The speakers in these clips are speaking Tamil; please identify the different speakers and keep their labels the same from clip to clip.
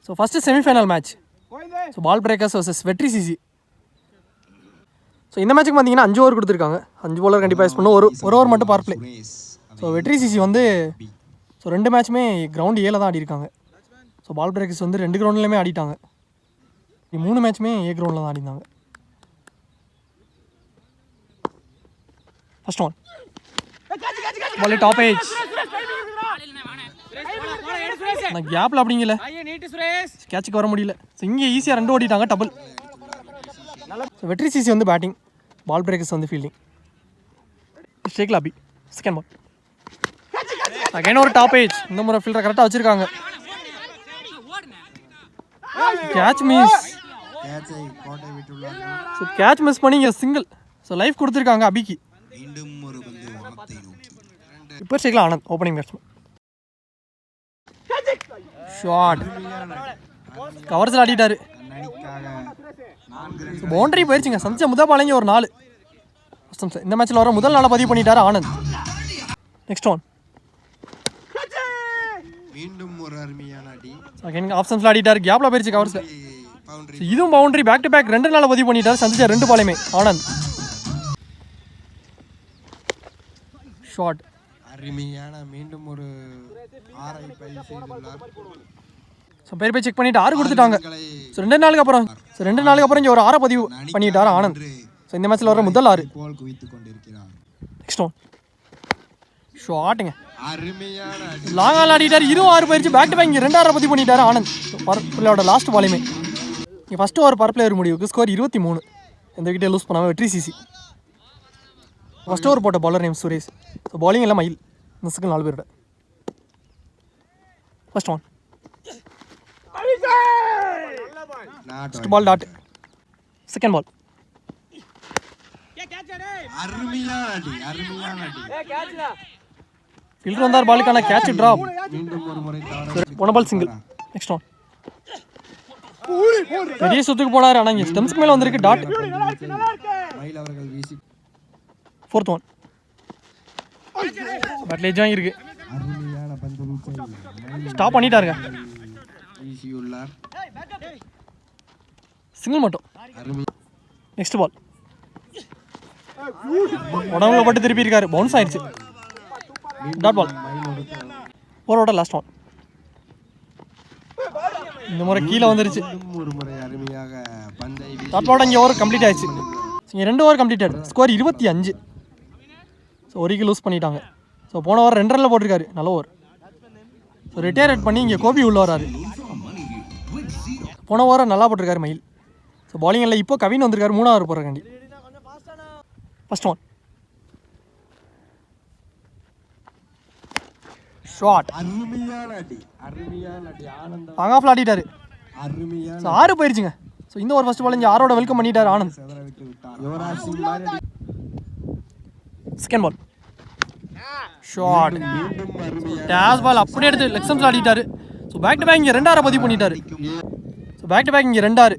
Speaker 1: So first semifinal match. So Ball Breakers versus Vetri CC. So இந்த மேட்ச்சுக்கு பார்த்தீங்கன்னா 5 ஓவர் கொடுத்துருக்காங்க. 5 bowler கண்டிப்பாக யூஸ் பண்ணும். ஒரு ஓவர் மட்டும் power play. So Vetri CC வந்து ஸோ 2 மேட்ச்சுமே கிரவுண்ட் ஏல தான் ஆடிருக்காங்க. ஸோ பால் பிரேக்கர்ஸ் வந்து 2 கிரவுண்ட்லேயுமே ஆடிட்டாங்க. 3 மேட்ச்சுமே ஏ கிரவுண்டில் தான் ஆடிருந்தாங்க. First one ball top edge. நான் கேப்பில் அப்படிங்கல கேட்சுக்கு வர முடியல. ஸோ இங்கே ஈஸியாக 2 ஓடிட்டாங்க டபுள். ஸோ வெற்றி சிசி வந்து பேட்டிங், பால் பிரேக்கர்ஸ் வந்து ஃபீல்டிங். ஷேக்ல அபி செகண்ட் பால். அகைன் ஒரு டாப் ஏஜ். இந்த முறை ஃபீல்டரை கரெக்டாக வச்சுருக்காங்க. Catch miss. So catch miss பண்ணி இங்கே சிங்கிள். ஸோ லைஃப் கொடுத்துருக்காங்க அபிக்கு. இப்போ ஷேக்ல ஆனந்த் ஓப்பனிங் பேட்ஸ்மேன். ஷாட் கவர்ஸில் ஆடிட்டாரு. பவுண்டரி போயிடுச்சுங்க. சந்திச்ச முதல் பாலைங்க ஒரு 4. இந்த மேட்ச்சில் வர முதல் நாளை பதிவு பண்ணிட்டாரு ஆனந்த். நெக்ஸ்ட் ஒன் ஆப்ஷன்ஸில் ஆடிட்டாரு. கேப்பில் போயிடுச்சு கவர்ஸ். இதுவும் பவுண்டரி. பேக் டு பேக் 2 நாளை பதிவு பண்ணிட்டாரு. சந்திச்ச 2 பாலையுமே ஆனந்த். ஷாட் மீண்டும் ஒரு 6 பதிவு செய்துள்ளார். ஸோ பேர் போய் செக் பண்ணிவிட்டு 6 கொடுத்துட்டாங்க. ஸோ 2 நாளுக்கு அப்புறம் இங்கே ஒரு 6 பதிவு பண்ணிட்டார் ஆனந்த். ஸோ இந்த மேட்ச்சில் வர முதல் 6. நெக்ஸ்ட் ஒன் ஷாட்டுங்க லாங்கால் ஆடிட்டார். 6 போயிடுச்சு. பேக் டு பேக் இங்கே 2 பதிவு பண்ணிட்டார் ஆனந்த். பிள்ளையோட லாஸ்ட் பாலையுமே இங்கே ஃபஸ்ட்டு ஓவர் பவர் பிளேயர் முடிவுக்கு ஸ்கோர் 23. எந்த விக்கெட்டை லூஸ் பண்ணாமல் வெற்றி சிசி. ஃபஸ்ட் ஓவர் போட்ட bowler name Suresh. So bowling எல்லாம் மயில். மிஸ்ஸுக்கு 4 பேரோட. First one first ball dot. Second ball fielder வந்தார். பாலுக்கான கேட்ச் டிராப். போன பால் சிங்கிள். நெக்ஸ்ட் ஒன் பெரிய சுத்துக்கு போனார். ஆனால் இங்கே ஸ்டெம்ஸ்க்கு மேலே வந்திருக்கு டாட். ஃபோர்த் ஒன் பேட்லேஜ் வாங்கியிருக்கு. ஸ்டாப் பண்ணிட்டாருங்க. சிங்கிள் மட்டும். நெக்ஸ்ட் பால் உடம்புல பட்டு திருப்பி இருக்காரு. பவுன்ஸ் ஆயிடுச்சு. Dot ball. ஓவரோட லாஸ்ட் ஒன். இந்த முறை கீழே வந்துருச்சு. Dot ball. இங்கே ஓவர் கம்ப்ளீட் ஆயிடுச்சு. இங்கே 2 over completed. Score 25. So 1 wicket lose பண்ணிட்டாங்க. ஸோ போன ஓவர் 2 ரனில் போட்டிருக்காரு. நல்ல ஓவர். ஸோ ரிட்டையர் பண்ணி இங்கே கோபி உள்ள வராரு. போன ஓவர் நல்லா போட்டிருக்காரு மயில். ஸோ பாலிங் இல்லை. இப்போ கவின் வந்திருக்காரு 3 ஓவர் போடுறக்காண்டி. ஃபர்ஸ்ட் ஒன் ஷாட் லாங் ஆஃப்ல ஆடிட்டாரு. ஸோ 6 போயிடுச்சுங்க. ஸோ இந்த ஒரு ஃபர்ஸ்ட் பால் இங்கே 6ஓட வெல்கம் பண்ணிட்டார் ஆனந்த். செகண்ட் பால் ஷாட் டேஷ் பால் அப்படியே எடுத்து லெக் ஸ்டம்ப்ஸில் ஆடிட்டாரு. ஸோ பேக் டு பேக் இங்கே 2 பதிவு பண்ணிட்டாரு. ஸோ பேக் டு பேக் இங்கே 2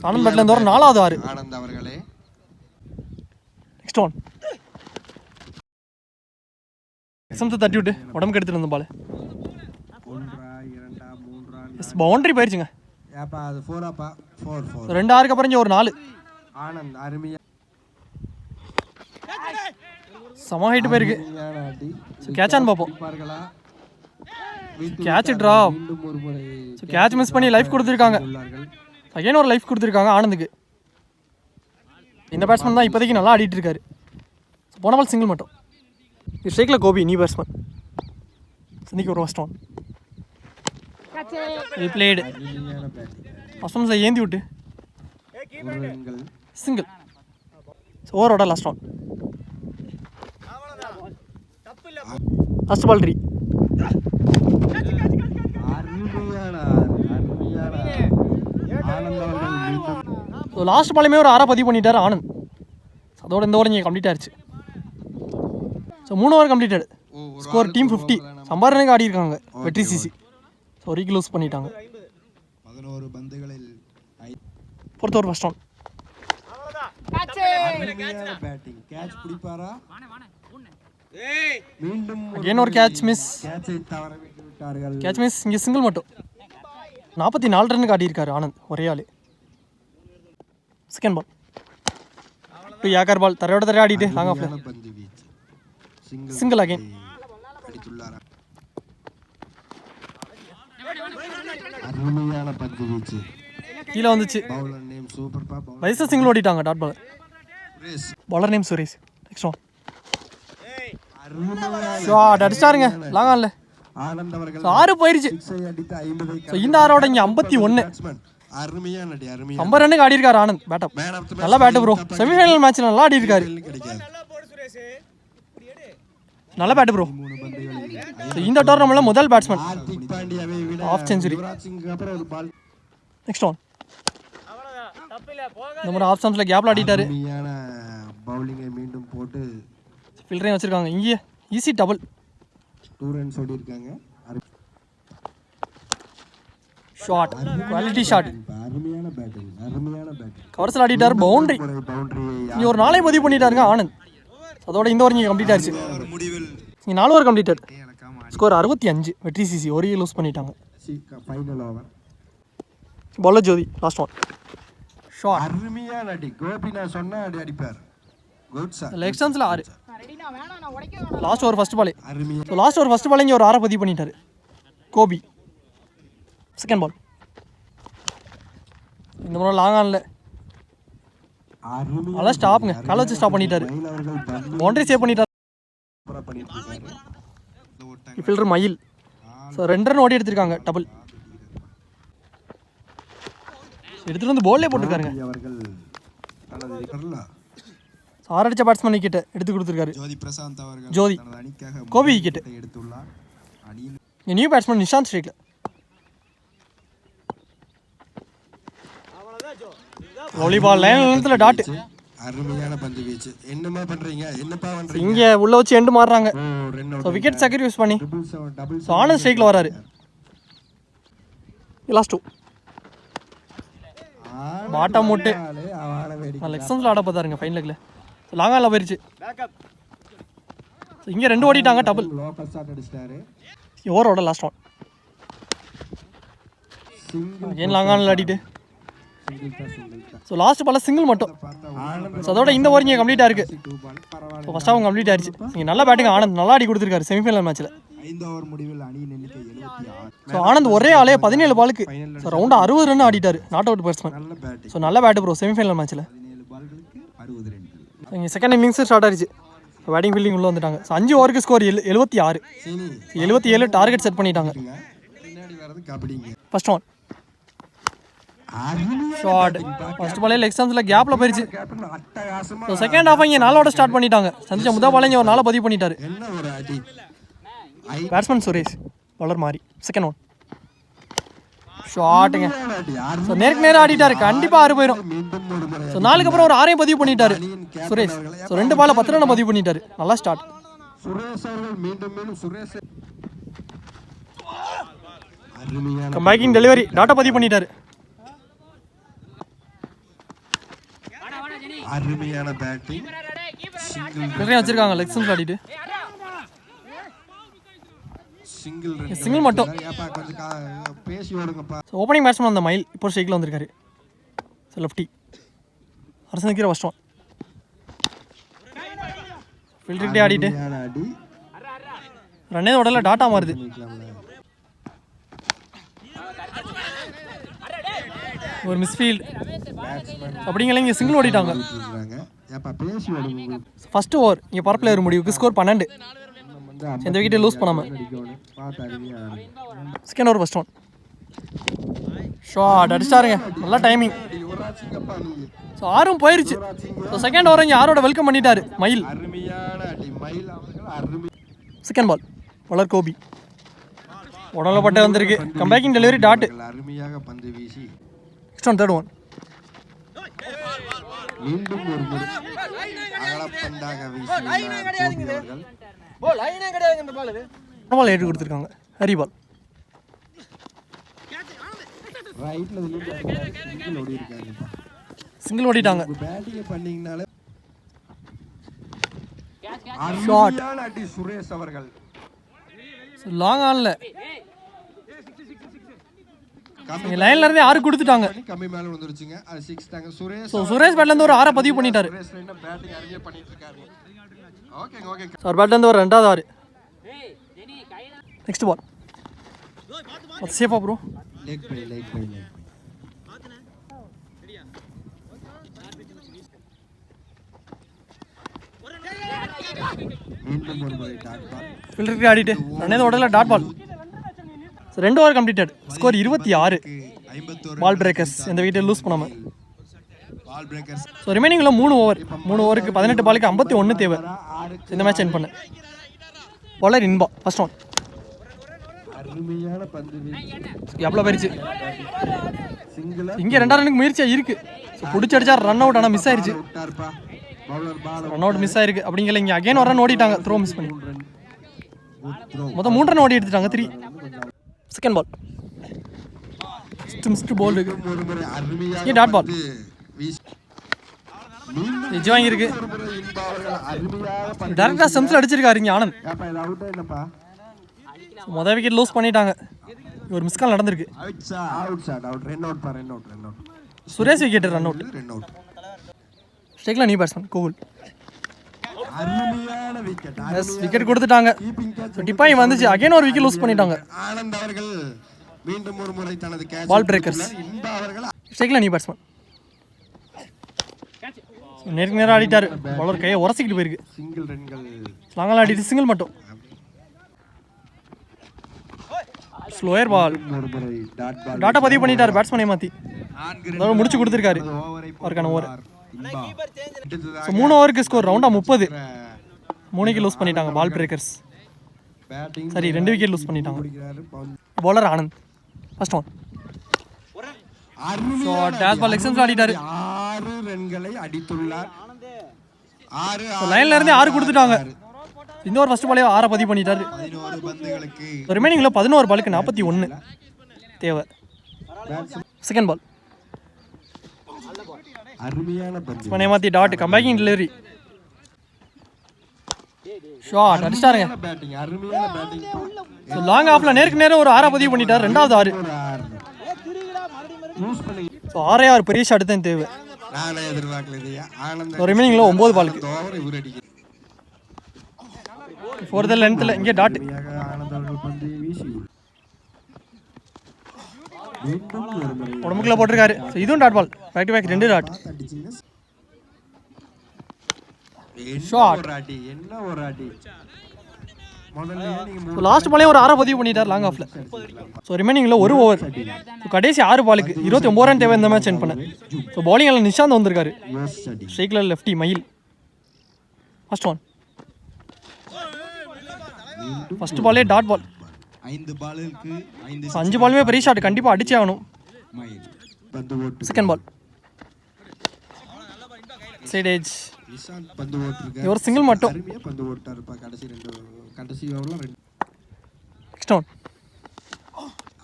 Speaker 1: ஆனந்த் பேட்டில் இருந்து வர 4வது 6. நெக்ஸ்ட் ஒன் லெக் தட்டி விட்டு உடம்புக்கு எடுத்துட்டு வந்த பால். பவுண்டரி போயிடுச்சுங்க. 2 6க்கு அப்புறம் இங்கே ஒரு 4. சம ஹைட் போயிருக்கு. ஸோ கேட்சான்னு பார்ப்போம். Catch drop. So catch miss பண்ணி லைஃப் கொடுத்துருக்காங்க. அகைன் ஒரு லைஃப் கொடுத்துருக்காங்க ஆனந்துக்கு. இந்த பேட்ஸ்மேன் தான் இப்போதைக்கு நல்லா ஆடிட்டு இருக்காரு. ஸோ போன பால் சிங்கிள் மட்டும். இது ஷேக்கில் கோபி நீ பேட்ஸ்மேன். இன்னைக்கு ஒரு ஃபர்ஸ்ட் ஒன் பிளேடு. ஃபர்ஸ்ட் ஏந்தி விட்டு சிங்கிள். ஸோ ஓவரோட last one. First ball 3. So last பாலுமே ஒரு 6 பதிவு பண்ணிட்டார் ஆனந்த். அதோட இந்த ஓவர் இங்கே கம்ப்ளீட் ஆயிடுச்சு. So 3 over completed. Score team 50. சம்பாரனுக்கு ஆடி இருக்காங்க வெற்றி சிசி. ஸோ 1 விக்கெட் லூஸ் பண்ணிட்டாங்க. 11 பந்துகளில் fourth over first one. Again ஒரு கேட்ச் மிஸ். Catch miss. இங்கே சிங்கிள் மட்டும். 44 ரன் ஆடியிருக்காரு ஆனந்த் ஒரே ஆள். செகண்ட் பால் டு யாக்கர் பால் தரையோட தரையா ஆடிட்டு லாங் ஆஃப்ல சிங்கிள் அகைன்.
Speaker 2: அருமையான பந்து வீச்சு
Speaker 1: கீழே வந்துச்சு.
Speaker 2: பவுலர் நேம் சூப்பர் பா.
Speaker 1: வயசு சிங்கிள் ஓடிட்டாங்க dot ball. Bowler name Suresh. Next one shot அடிச்சாருங்க லாங் ஆன்ல.
Speaker 2: ஆனந்த் அவர்கள்
Speaker 1: 6 போயிருச்சு.
Speaker 2: அடித்து 50
Speaker 1: ஸோ இந்த ஆரோட இங்கே 51.
Speaker 2: அருமையான அடி, அருமையான
Speaker 1: 50 ரன்னுக்கு ஆடி இருக்காரு ஆனந்த். பேட்டப் நல்லா பேட்டு ப்ரோ. செமிஃபைனல் மேட்ச் நல்லா ஆடி இருக்காரு. நல்ல பேட்டு ப்ரோ. இந்த டோர்னமெண்ட்ல முதல் batsman of century. Next one இந்த மாதிரி ஆஃப் ஸ்டம்ப்ஸ்ல கேப்ல ஆடிட்டாரு.
Speaker 2: பவுலிங்கை மீண்டும் போட்டு
Speaker 1: ஃபில்டரையும் வச்சிருக்காங்க. இங்கே ஈஸி டபுள்
Speaker 2: 2 ரன்ஸ் ஓடி இருக்காங்க.
Speaker 1: Shot quality shot.
Speaker 2: அருமையான பேட்டிங், அருமையான பேட்டிங்.
Speaker 1: கவர்ஸ்ல ஆடிட்டார். பவுண்டரி இங்க ஒரு 4 பதிவு பண்ணிட்டாருங்க ஆனந்த். அதோட இந்த ஓவர் இங்கே கம்ப்ளீட் ஆயிடுச்சு. இங்கே 4 ஓவர் கம்ப்ளீட்டட். ஸ்கோர் 65. வெற்றி சிசி ஒரு லூஸ் பண்ணிட்டாங்க.
Speaker 2: Final over.
Speaker 1: Bowler Jyothi last one shot.
Speaker 2: அருமையான அடி. கோபி நான் சொன்ன அடி அடிப்பார். Good sir.
Speaker 1: லெக் ஸ்டம்ப்ஸ்ல 6. Last over first ball.
Speaker 2: அருமையா.
Speaker 1: So last over first ball இங்கே ஒரு 6 பதிவு பண்ணிட்டாரு கோபி. செகண்ட் பால் இந்த முறை லாங் ஆன்ல நல்லா ஸ்டாப்ங்க. காலை வச்சு ஸ்டாப் பண்ணிட்டாரு. பவுண்டரி சேவ் பண்ணிட்டாரு. ஃபீல்டர் மயில். ஸோ 2 ரன் ஓடி எடுத்திருக்காங்க டபுள். எடுத்துட்டு வந்து போல்லே போட்டுருக்காருங்க. ஆறு அடிச்ச பேட்ஸ்மேன் விக்கெட் எடுத்து கொடுத்துருக்காரு
Speaker 2: ஜோதி பிரசாந்த் அவர்கள்.
Speaker 1: ஜோதி கோபி விக்கெட்
Speaker 2: எடுத்துள்ளார்.
Speaker 1: நியூ பேட்ஸ்மேன் நிஷாந்த் ஸ்ட்ரைக்ல. வாலிபால் லைன்ல டாட்.
Speaker 2: அருமையான பந்து வீச்சு. என்னமா பண்றீங்க? என்னப்பா பண்றீங்க?
Speaker 1: இங்க உள்ள வச்சு எண்டு மாறுறாங்க. ஸோ விக்கெட் சாக்ரிஃபைஸ் பண்ணி ஸோ ஆனந்த் ஸ்ட்ரைக்ல வராரு. லாஸ்ட் 2 பாட்டம் மூட்டு லெக் ஸ்டம்ப்ஸ்ல ஆட பார்த்தாருங்க ஃபைன் லெக்ல. லாங் ஆன்ல போயிருச்சு. இங்கே 2 ஓடிட்டாங்க டபுள். ஓவரோட லாஸ்ட் ஒன் ஏன் லாங் ஆன்ல ஆடிட்டு. ஸோ லாஸ்ட் பால் சிங்கிள் மட்டும். ஸோ அதோட இந்த ஓவர் இங்கே கம்ப்ளீட் ஆயிருக்கு. ஸோ ஃபர்ஸ்ட் ஹாஃப் கம்ப்ளீட் ஆயிடுச்சு. இங்கே நல்லா பேட்டிங் ஆனந்த் நல்லா ஆடி கொடுத்துருக்காரு செமிஃபைனல் மேட்ச்சில்.
Speaker 2: 5 ஓவர் முடிவில் அணியின் எண்ணிக்கை 76.
Speaker 1: ஸோ ஆனந்த் ஒரே ஆளே 17 பாலுக்கு ஸோ ரவுண்டு 60 ரன் ஆடிட்டாரு. Not out batsman. ஸோ நல்ல பேட்டு ப்ரோ செமிஃபைனல் மேட்ச்சில்.
Speaker 2: 17 பால்களுக்கு 60 ரன்கள்.
Speaker 1: இங்கே செகண்ட் இன்னிங்ஸ் ஸ்டார்ட் ஆயிடுச்சு. பேட்டிங் ஃபீல்டிங் உள்ளே வந்துட்டாங்க. ஸோ 5 ஓவருக்கு ஸ்கோர் 76. 77 டார்கெட் செட் பண்ணிட்டாங்க.
Speaker 2: பின்னாடி வரது கபடிங்க.
Speaker 1: First one shot. ஃபர்ஸ்ட் பாலே லெக் ஸ்டம்ப்ஸ்ல கேப்ல போயிருச்சு. ஸோ செகண்ட் ஹாஃப் இங்கே 4 ஓட ஸ்டார்ட் பண்ணிட்டாங்க. சந்திச்ச முதல் பாலே இங்கே ஒரு 4 பதிவு பண்ணிட்டாரு.
Speaker 2: என்ன ஒரு அடி.
Speaker 1: பேட்ஸ்மேன் சுரேஷ் பவுலர் மாறி. செகண்ட் ஒன் ஷாட்டுங்க. ஸோ நேருக்கு நேரம் ஆடிட்டாரு. கண்டிப்பாக 6 போயிடும். ஸோ 4க்கு அப்புறம் ஒரு 6 பதிவு பண்ணிட்டாரு சுரேஷ். ஸோ 2 பால் 10 ரன் பதிவு பண்ணிட்டாரு. நல்லா ஸ்டார்ட்.
Speaker 2: சுரேஷ் அவர்கள் மீண்டும் சுரேஷ் அருமையான
Speaker 1: கம்பேக்கிங் டெலிவரி டாட்டா பதிவு பண்ணிட்டாரு.
Speaker 2: அருமையான பேட்டிங்.
Speaker 1: நிறைய வச்சிருக்காங்க லெக் ஸ்டம்ப்ஸ் ஆடிட்டு. சிங்கிள் மட்டும்.
Speaker 2: பேசி ஓடுங்கப்பா.
Speaker 1: ஸோ ஓப்பனிங் பேட்ஸ்மேன் அந்த மயில் இப்போ ஸ்ட்ரைக்கில் வந்திருக்காரு. ஸோ லெஃப்டி அரசன் கீரை ஃபர்ஸ்ட் ஒன் ஃபீல்டர்கிட்டே ஆடிட்டு ரன்னே உடல டாட்டா மாறுது. ஒரு மிஸ்ஃபீல்ட் அப்படிங்களா. இங்கே சிங்கிள் ஓடிட்டாங்க. ஃபர்ஸ்ட் ஓவர் இங்கே பவர் பிளேயர் முடிவுக்கு ஸ்கோர் 12. இந்த விக்கெட்டை லூஸ் பண்ணாமல். Second over first one shot அடிச்சாருங்க. நல்லா டைமிங். ஸோ 6 போயிருச்சு. ஸோ செகண்ட் ஓவர் இங்கே 6 வெல்கம் பண்ணிட்டாரு மயில். செகண்ட் பால் பவுலர் கோபி உடம்புல பட்டு வந்திருக்கு. கம்பேக்கிங் டெலிவரி டாட்.
Speaker 2: அருமையாக பந்து வீசி
Speaker 1: நெக்ஸ்ட் ஒன் தேர்ட் ஒன்
Speaker 2: மீண்டும் ஒரு முறை அகலப்பந்தாக வீசினார்.
Speaker 1: பால் ஏற்று கொடுத்துருக்காங்க. ஹரி பால்
Speaker 2: ரைட்ல சிங்கிள் ஓடி இருக்காங்க.
Speaker 1: சிங்கிள் ஓடிட்டாங்க.
Speaker 2: பேட்டிங் பண்ணீங்கனால
Speaker 1: ஷாட்
Speaker 2: அடி சுரேஷ் அவர்கள்.
Speaker 1: லாங் ஆன்ல
Speaker 2: கம்மி
Speaker 1: லைன்ல இருந்து 6 கொடுத்துட்டாங்க.
Speaker 2: கம்மி மேல வந்துருச்சுங்க. அது 6 தாங்க. சுரேஷ்
Speaker 1: ஸோ சுரேஷ் பேட்ல இருந்து ஒரு 6 பதிவு பண்ணிட்டாரு.
Speaker 2: சுரேஷ் ரெண்டு பேட்டிங் அருமையா பண்ணிட்டு இருக்காரு. ஓகேங்க.
Speaker 1: ஸோ பேட்ல இருந்து ஒரு 2வது 6. நெக்ஸ்ட் பால் அது சேஃபா ப்ரோ.
Speaker 2: லேக் பை மீண்டும் ஒரு முறை டாட் பால்.
Speaker 1: ஃபில்டருக்கு ஆடிட்டு ரெண்டாவது ஓடல dot ball. So 2 over completed. Score 26.
Speaker 2: 51
Speaker 1: Ball Breakers எந்த விக்கெட்டை லூஸ் பண்ணாம.
Speaker 2: Ball Breakers.
Speaker 1: ஸோ ரிமைனிங்கில் 3 ஓவர். 3 ஓவருக்கு 18 பாலுக்கு 51 தேவை. இந்த மேட்ச் என் பண்ண பாலர் இன்பா ஃபர்ஸ்ட் ஒன்.
Speaker 2: அருமையான பந்து வீச்சு.
Speaker 1: எவ்வளோ போயிருச்சு
Speaker 2: சிங்கிளா
Speaker 1: இங்கே 2 ரன்னுக்கு முயற்சியாக இருக்கு. ஸோ பிடிச்சி அடிச்சா ரன் அவுட். ஆனால் மிஸ் ஆயிருச்சு.
Speaker 2: விட்டார்ப்பா. Bowler ball
Speaker 1: run out miss ஆயிருக்கு. அப்படிங்கல இங்கே அகைன் ஒரு ரன் ஓடிட்டாங்க. த்ரோ மிஸ் பண்ணி
Speaker 2: ரன். Good throw.
Speaker 1: மொத்தம் 3 ரன் ஓடி எடுத்துட்டாங்க. 3. செகண்ட் பால் மிஸ்ட் பால் இருக்கு.
Speaker 2: ஒரு முறை அருமையான
Speaker 1: இங்கே டாட் பால்
Speaker 2: பந்து வீச்சு. மீண்டும்
Speaker 1: எஜ்ஜு வாங்கியிருக்கு.
Speaker 2: ஒரு முறை இன்பா அவர்கள் அருமையான பந்து.
Speaker 1: டேரக்டாக ஸ்டெம்ஸில் அடிச்சிருக்காரு இங்கே ஆனந்த்.
Speaker 2: ஏப்பா இது அவுட்டா என்னப்பா?
Speaker 1: மொதல் விக்கெட் லூஸ் பண்ணிட்டாங்க. ஒரு மிஸ் கால் நடந்திருக்கு.
Speaker 2: Out shot out. Run out.
Speaker 1: Suresh wicket run out.
Speaker 2: Run out.
Speaker 1: ஸ்டேக்கில் நியூ பேட்ஸ்மேன் கோகுல்.
Speaker 2: அருமையான விக்கெட்.
Speaker 1: எஸ் விக்கெட் கொடுத்துட்டாங்க.
Speaker 2: Keeping catch.
Speaker 1: டிப்பாய் வந்துச்சு. அகைன் ஒரு விக்கெட் லூஸ் பண்ணிட்டாங்க.
Speaker 2: ஆனந்த் அவர்கள் மீண்டும் ஒரு முறை தனது கேட்ச்
Speaker 1: பால் பிரேக்கர்ஸ்.
Speaker 2: இன்பா அவர்கள்
Speaker 1: ஸ்டேக்கில் நியூ பேட்ஸ்மேன் நேருக்கு நேரம் ஆடிட்டாரு. பாலர் கையை உரசிக்கிட்டு போயிருக்கு.
Speaker 2: சிங்கிள் ரன்கள்.
Speaker 1: லாங்கெல்லாம் ஆடிட்டு சிங்கிள் மட்டும். Slower ball.
Speaker 2: ஒரு முறை டாட் பால்.
Speaker 1: டாட்டா பதிவு பண்ணிட்டாரு பேட்ஸ்மேனை மாற்றி. அதோட முடிச்சு கொடுத்துருக்காரு
Speaker 2: ஓவரை
Speaker 1: அவருக்கான ஓவர்.
Speaker 2: இன்பா.
Speaker 1: ஸோ 3 ஓவருக்கு ஸ்கோர் ரவுண்டாக 30. 3 விக்கெட் லூஸ் பண்ணிட்டாங்க பால் பிரேக்கர்ஸ்.
Speaker 2: பேட்டிங்
Speaker 1: சரி 2 விக்கெட் லூஸ் பண்ணிட்டாங்க.
Speaker 2: பிடிக்கிறாரு.
Speaker 1: Bowler Anand first one. So டேஸ் பால் எக்ஸன்ஸ் ஆடிட்டாரு.
Speaker 2: 6 ரன்களை அடித்துள்ளார். 6
Speaker 1: லைன்ல இருந்து 6 கொடுத்துட்டாங்க. இந்த ஒரு ஃபர்ஸ்ட் பாலே 6 பதிவு பண்ணிட்டாரு.
Speaker 2: 11 பந்துகளுக்கு
Speaker 1: ரிமைனிங்கில் 11 பாலுக்கு 41 தேவை. செகண்ட் பால்
Speaker 2: அருமையான பந்து.
Speaker 1: ஏமாத்தி டாட் கம்பேக்கிங் டெலிவரி ஷாட் அடிச்சிட்டாருங்க.
Speaker 2: பேட்டிங் அருமையான பேட்டிங்.
Speaker 1: ஸோ லாங் ஆஃப்ல நேருக்கு நேரம் ஒரு 6 பதிவு பண்ணிட்டார். 2வது 6.
Speaker 2: யூஸ் பண்ணி.
Speaker 1: ஸோ 6 பெரிய ஷாட் தான் தேவை.
Speaker 2: நானே எதிர்பார்க்கலையா. ஆனந்த்
Speaker 1: ரிமைனிங்கில் 9 பாலுக்கு
Speaker 2: ஓவர் இவர் அடிக்கிறார்.
Speaker 1: 4th லென்த்தில் இங்கே டாட்.
Speaker 2: ஆனந்த் அவர்கள் பந்து வீசி மீண்டும் ஒரு முறை
Speaker 1: உடம்புக்குள்ள போட்டிருக்காரு. ஸோ இதுவும் dot ball. Back to back 2 dot.
Speaker 2: அடிச்சீங்கன்னா
Speaker 1: ஷாட்.
Speaker 2: என்ன ஒரு அடி. முதல்ல நீங்க
Speaker 1: ஸோ லாஸ்ட் பாலே ஒரு 6 பதிவு பண்ணிட்டார் லாங் ஆஃப்ல. So ரிமைனிங்கில் 1 over. ஸோ கடைசி 6 பாலுக்கு 29 ரன் தேவை இந்த மேட்ச் என் பண்ண. ஸோ பவுலிங்கில் நிஷாந்த் வந்திருக்காரு.
Speaker 2: யோஸ் அடி.
Speaker 1: ஸ்ட்ரைக்கில் லெஃப்டி மயில் ஃபர்ஸ்ட் ஒன். ஃபர்ஸ்ட் பாலே டாட் பால்.
Speaker 2: 5 பாலுக்கு
Speaker 1: 5 பாலுமே பெரிய ஷாட் கண்டிப்பாக அடிச்சே ஆகணும்.
Speaker 2: மயில் பந்து ஓட்டு.
Speaker 1: Second ball side edge.
Speaker 2: Nishanth பந்து ஓட்டுருக்கு.
Speaker 1: ஒரு சிங்கிள் மட்டும்.
Speaker 2: அருமையா பந்து ஓட்டாருப்பா. கடைசி ஓவர்ல 2.
Speaker 1: நெக்ஸ்ட் ஒன்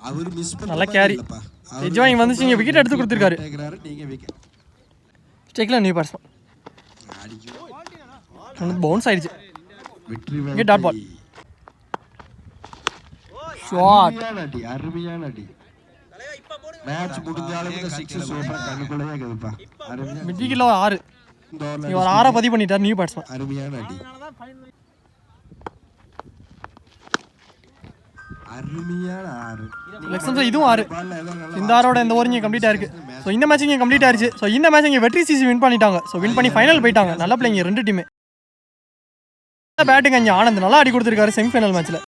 Speaker 2: அவர் மிஸ் பண்ண
Speaker 1: நல்ல கேரி. எஜ் வாங்கி வந்துச்சு. இங்கே விக்கெட் எடுத்து கொடுத்துருக்காரு.
Speaker 2: கேக்குறாரு. நீங்க விக்கெட்.
Speaker 1: ஸ்ட்ரைக்கில் நியூ பேட்ஸ்மேன்
Speaker 2: அடிக்கும்.
Speaker 1: பவுன்ஸ் ஆயிடுச்சு.
Speaker 2: வெற்றி
Speaker 1: இங்கே டாட் பால். ஷாட்.
Speaker 2: அருமையான அடி. மேட்ச் முடிஞ்சாலும் இந்த 6 சூப்பரா கண்ணுக்குள்ளேயே இருக்குதுப்பா. அருமையா.
Speaker 1: மிட் விக்கெட்ல ஒரு 6. இவர் 6 பதிவு பண்ணிட்டார் நியூ பேட்ஸ்மேன்.
Speaker 2: அருமையான அடி. அருமையான 6.
Speaker 1: லெக்ஸன்ஸ் இதுவும் 6. இந்த 6ஓட இந்த ஓவர் இங்கே கம்ப்ளீட் ஆயிருக்கு. ஸோ இந்த மேட்ச் இங்கே கம்ப்ளீட் ஆயிருச்சு. ஸோ இந்த மேட்ச் இங்கே வெற்றி சிசி வின் பண்ணிட்டாங்க. ஸோ வின் பண்ணி ஃபைனல் போயிட்டாங்க. நல்ல பிள்ளைங்க 2 டீமே. பேட்டுங்க இங்கே ஆனந்த் நல்லா ஆடி கொடுத்துருக்காரு செமிஃபைனல் மேட்ச்சில்.